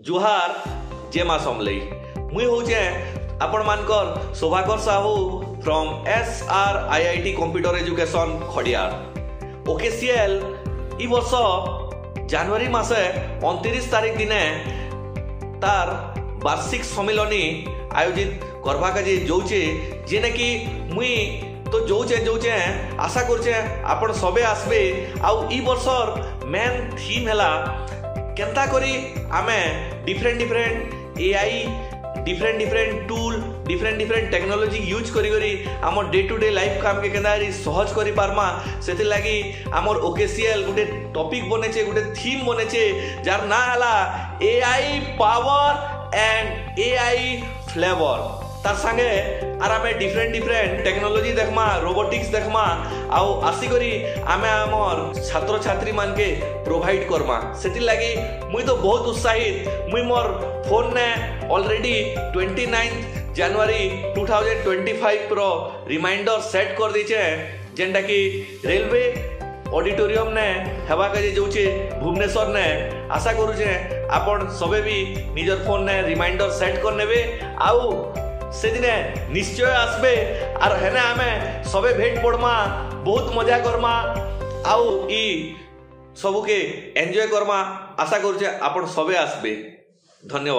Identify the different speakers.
Speaker 1: जुहार जय मां समलई मुई होचे आपण Mankar Shobhakar Sahu from SRIIT computer education Khariar OKCL इ वर्ष जनवरी मासे 29 तारीख दिने तार वार्षिक सम्मेलनी आयोजित करवा काजे जोचे जेने कि मुई तो जोचे आशा करछे आपण सबे आसबे आउ इ वर्षर मेन थीम हैला केंता करी आमे different AI different tool different technology use करी आम डे टू डे लाइफ काम के केंता सहज करी पारमा सेति लागि आमर ओकेसीएल गुटे टॉपिक बनेचे गुटे थीम बनेचे जार ना हला AI power and AI flavour तार संगे आर आमे डिफरेंट टेक्नोलॉजी देखमा रोबोटिक्स देखमा आउ आसी करी आमे आमर छात्र छात्री मान के प्रोवाइड करमा सेति लागि मुई तो बहुत उत्साहित मुई मोर फोन ने ऑलरेडी 29 जनवरी 2025 प्रो रिमाइंडर सेट कर दीचे जेंटा कि रेलवे ऑडिटोरियम ने हेबा काजे जोचे भुवनेश्वर ने आशा करूचे आपण सबे भी निजर फोन ने रिमाइंडर सेट कर नेबे आउ से दिने निश्चय आसबे आर हेने आमे सबे भेट पड़मा बहुत मजा करमा आउ ई सबके एंजॉय करमा आशा करूचे आपण सबे आसबे। धन्यवाद।